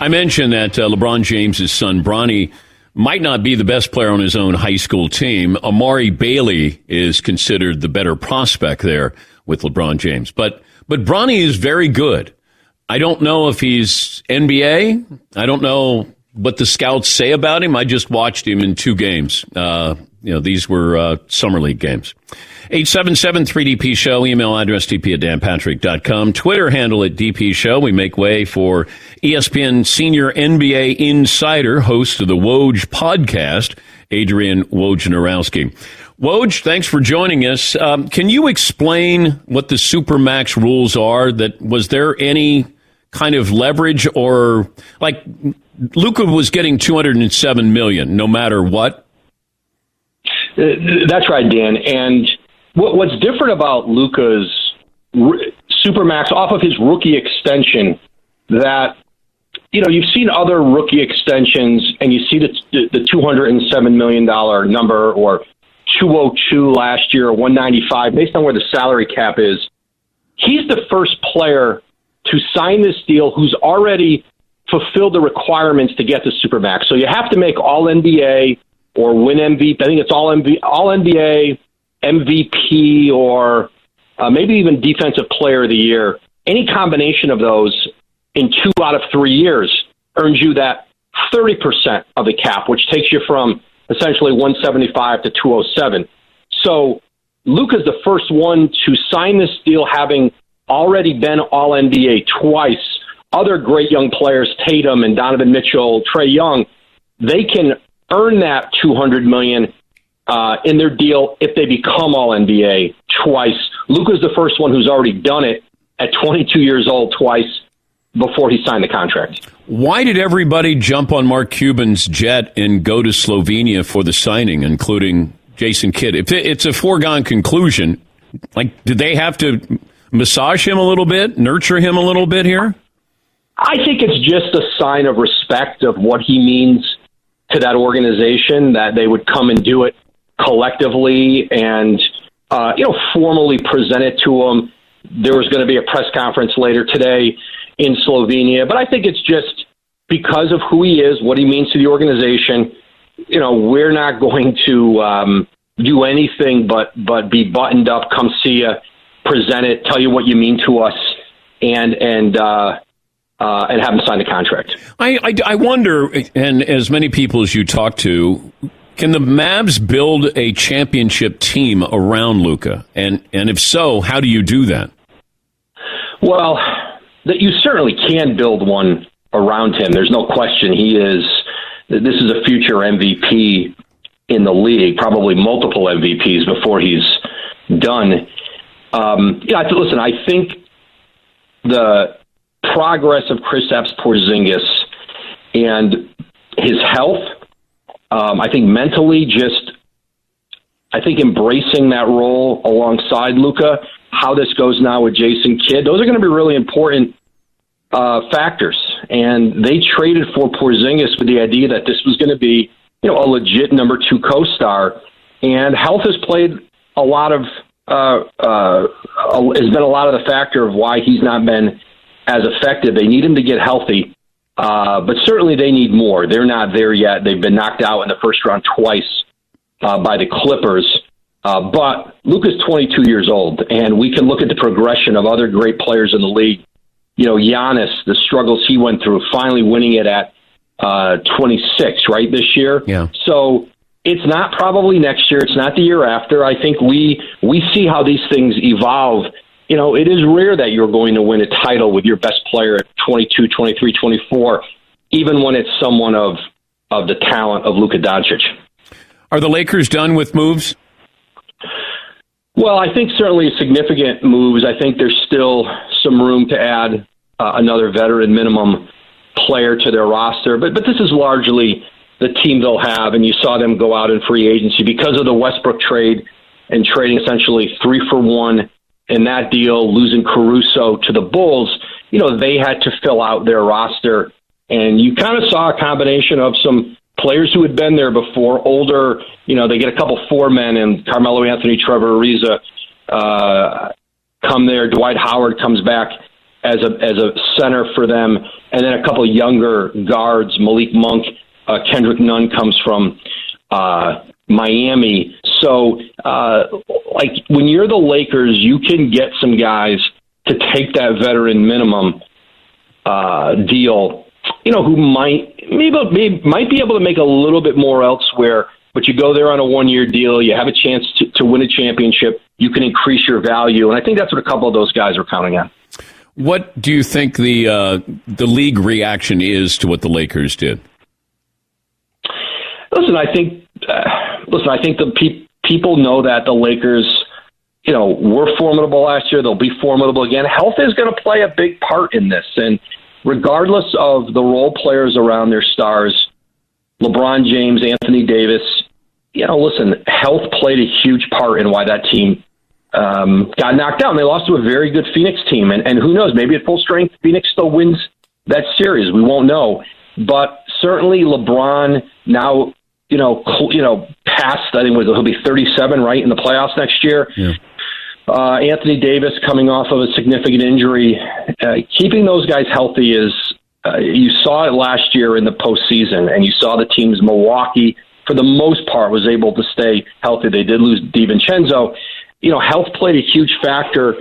I mentioned that LeBron James' son, Bronny, might not be the best player on his own high school team. Amari Bailey is considered the better prospect there with LeBron James. But Bronny is very good. I don't know if he's NBA. I don't know what the scouts say about him. I just watched him in 2 games. These were summer league games. 877-3DP Show, email address dp@danpatrick.com, Twitter handle at DP Show. We make way for ESPN senior NBA insider, host of the Woj podcast, Adrian Wojnarowski. Woj, thanks for joining us. Can you explain what the Supermax rules are? Was there any kind of leverage, or like Luka was getting $207 million no matter what? That's right, Dan. And what's different about Luka's Supermax off of his rookie extension, that, you've seen other rookie extensions and you see the $207 million number, or 202 last year, or 195, based on where the salary cap is. He's the first player to sign this deal who's already fulfilled the requirements to get the Supermax. So you have to make All NBA or win MVP. I think it's All NBA, MVP, or maybe even Defensive Player of the Year. Any combination of those in 2 out of 3 years earns you that 30% of the cap, which takes you from essentially 175 to 207. So Luka's the first one to sign this deal, having already been All NBA twice. Other great young players, Tatum and Donovan Mitchell, Trae Young, they can earn that $200 million in their deal if they become All NBA twice. Luka's the first one who's already done it at 22 years old twice before he signed the contract. Why did everybody jump on Mark Cuban's jet and go to Slovenia for the signing, including Jason Kidd? If it's a foregone conclusion, did they have to massage him a little bit, nurture him a little bit here? I think it's just a sign of respect of what he means to that organization, that they would come and do it collectively and, formally present it to him. There was going to be a press conference later today in Slovenia, but I think it's just because of who he is, what he means to the organization. We're not going to do anything but be buttoned up, come see you, present it, tell you what you mean to us, and have him sign the contract. I wonder, and as many people as you talk to, can the Mavs build a championship team around Luka? And if so, how do you do that? Well, that you certainly can build one around him. There's no question this is a future MVP in the league, probably multiple MVPs before he's done. Listen, I think the progress of Kristaps Porzingis and his health, I think mentally embracing that role alongside Luka, how this goes now with Jason Kidd, those are going to be really important factors. And they traded for Porzingis with the idea that this was going to be, a legit number 2 co-star. And health has played a lot of has been a lot of the factor of why he's not been as effective. They need him to get healthy, but certainly they need more. They're not there yet. They've been knocked out in the first round twice by the Clippers. But Luka's 22 years old, and we can look at the progression of other great players in the league. Giannis, the struggles he went through, finally winning it at 26, right, this year. Yeah. So it's not probably next year. It's not the year after. I think we see how these things evolve. It is rare that you're going to win a title with your best player at 22, 23, 24, even when it's someone of the talent of Luka Doncic. Are the Lakers done with moves? Well, I think certainly significant moves. I think there's still some room to add another veteran minimum player to their roster. But this is largely the team they'll have, and you saw them go out in free agency because of the Westbrook trade and trading essentially 3 for 1 in that deal, losing Caruso to the Bulls. They had to fill out their roster, and you kind of saw a combination of some players who had been there before, older. They get a couple 4 men, and Carmelo Anthony, Trevor Ariza come there. Dwight Howard comes back as a center for them, and then a couple of younger guards. Malik Monk, Kendrick Nunn comes from Miami. So, like when you're the Lakers, you can get some guys to take that veteran minimum deal. Who might be able to make a little bit more elsewhere. But you go there on a one-year deal. You have a chance to win a championship. You can increase your value, and I think that's what a couple of those guys are counting on. What do you think the league reaction is to what the Lakers did? Listen, I think the people know that the Lakers, were formidable last year. They'll be formidable again. Health is going to play a big part in this, and regardless of the role players around their stars, LeBron James, Anthony Davis, listen, health played a huge part in why that team got knocked out. And they lost to a very good Phoenix team. And who knows, maybe at full strength, Phoenix still wins that series. We won't know. But certainly LeBron now, past, I think he'll be 37, right, in the playoffs next year. Yeah. Anthony Davis coming off of a significant injury. Keeping those guys healthy is, you saw it last year in the postseason, and you saw the teams. Milwaukee, for the most part, was able to stay healthy. They did lose DiVincenzo. Health played a huge factor,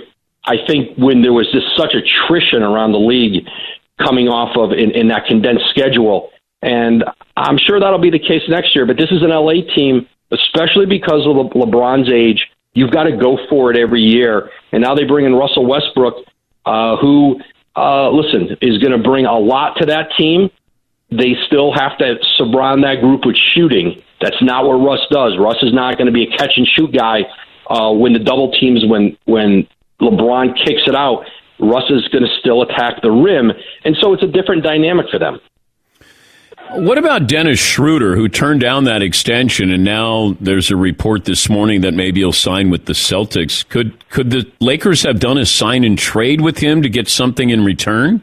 I think, when there was just such attrition around the league coming off of in that condensed schedule. And I'm sure that'll be the case next year. But this is an LA team, especially because of LeBron's age. You've got to go for it every year. And now they bring in Russell Westbrook, who is going to bring a lot to that team. They still have to surround that group with shooting. That's not what Russ does. Russ is not going to be a catch and shoot guy when the double teams, when LeBron kicks it out. Russ is going to still attack the rim. And so it's a different dynamic for them. What about Dennis Schroder, who turned down that extension, and now there's a report this morning that maybe he'll sign with the Celtics? Could the Lakers have done a sign and trade with him to get something in return?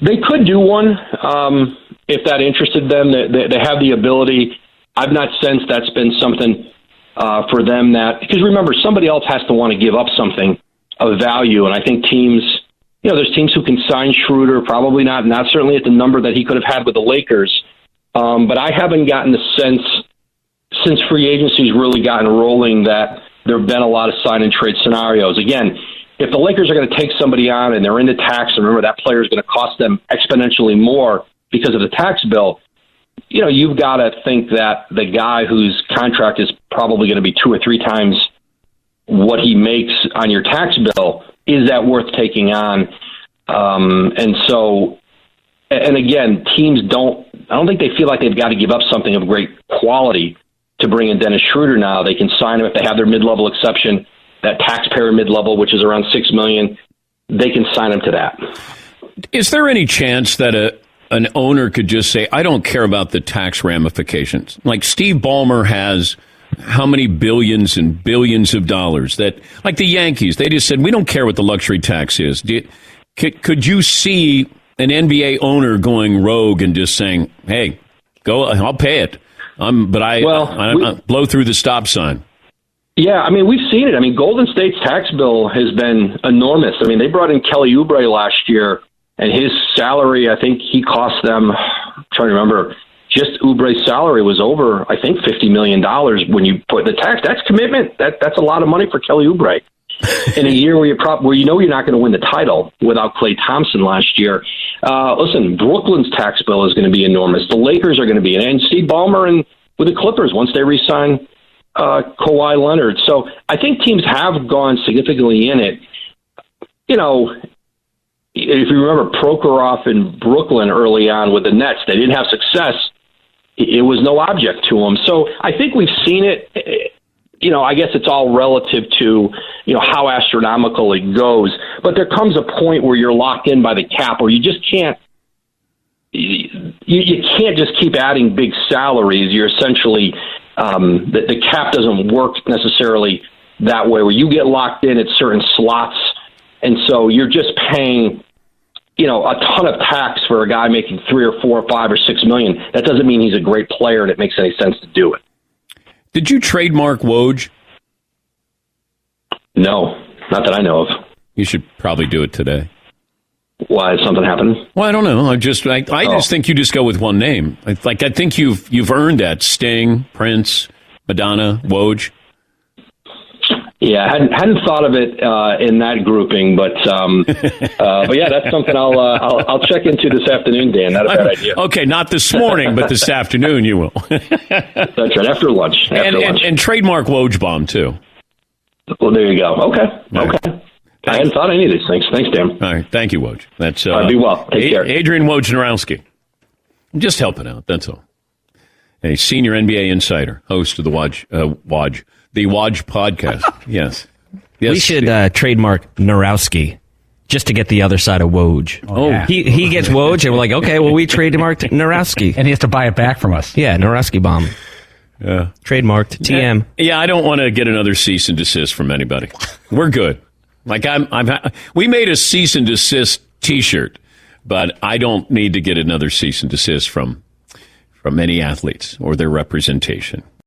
They could do one if that interested them. They have the ability. I've not sensed that's been something for them because remember, somebody else has to want to give up something of value, and I think teams. There's teams who can sign Schroeder, probably not certainly at the number that he could have had with the Lakers. But I haven't gotten the sense since free agency's really gotten rolling that there have been a lot of sign and trade scenarios. Again, if the Lakers are going to take somebody on and they're into tax, and remember that player is going to cost them exponentially more because of the tax bill, you've got to think that the guy whose contract is probably going to be 2 or 3 times what he makes on your tax bill, is that worth taking on? And again, teams I don't think they feel like they've got to give up something of great quality to bring in Dennis Schroeder now. They can sign him if they have their mid-level exception, that taxpayer mid-level, which is around $6 million. They can sign him to that. Is there any chance that an owner could just say, I don't care about the tax ramifications? Like Steve Ballmer has how many billions and billions of dollars that, like the Yankees, they just said, we don't care what the luxury tax is. Could you see an NBA owner going rogue and just saying, hey, go, I'll pay it. I blow through the stop sign. Yeah, we've seen it. Golden State's tax bill has been enormous. They brought in Kelly Oubre last year, and his salary, I think he cost them, I'm trying to remember, just Oubre's salary was over, I think, $50 million when you put the tax. That's commitment. That's a lot of money for Kelly Oubre in a year where you're not going to win the title without Klay Thompson last year. Listen, Brooklyn's tax bill is going to be enormous. The Lakers are going to be, and Steve Ballmer and with the Clippers once they re-sign Kawhi Leonard. So I think teams have gone significantly in it. If you remember Prokhorov in Brooklyn early on with the Nets, they didn't have success. It was no object to them. So I think we've seen it. I guess it's all relative to, how astronomical it goes. But there comes a point where you're locked in by the cap, or you just can't. You can't just keep adding big salaries. You're essentially the cap doesn't work necessarily that way, where you get locked in at certain slots, and so you're just paying a ton of tax for a guy making $3 or $4 or $5 or $6 million. That doesn't mean he's a great player and it makes any sense to do it. Did you trademark Woj? No, not that I know of. You should probably do it today. Why, is something happening? Well, I don't know. I just think you just go with one name. I think you've earned that. Sting, Prince, Madonna, Woj. Yeah, I hadn't thought of it in that grouping, but yeah, that's something I'll check into this afternoon, Dan. Not a bad idea. Okay, not this morning, but this afternoon you will. That's right, after lunch. And trademark Woj bomb too. Well, there you go. Okay. Right. Okay. I hadn't thought of any of these things. Thanks, Dan. All right, thank you, Woj. That's be well. Take care. Adrian Wojnarowski. I'm just helping out. That's all. A senior NBA insider, host of the Woj podcast. Yes. We should trademark Narowski just to get the other side of Woj. Oh, yeah. He gets Woj, and we're like, okay, well, we trademarked Narowski. And he has to buy it back from us. Yeah, Narowski bomb. Yeah. Trademarked. TM. Yeah, I don't want to get another cease and desist from anybody. We're good. Like we made a cease and desist T-shirt, but I don't need to get another cease and desist from any athletes or their representation.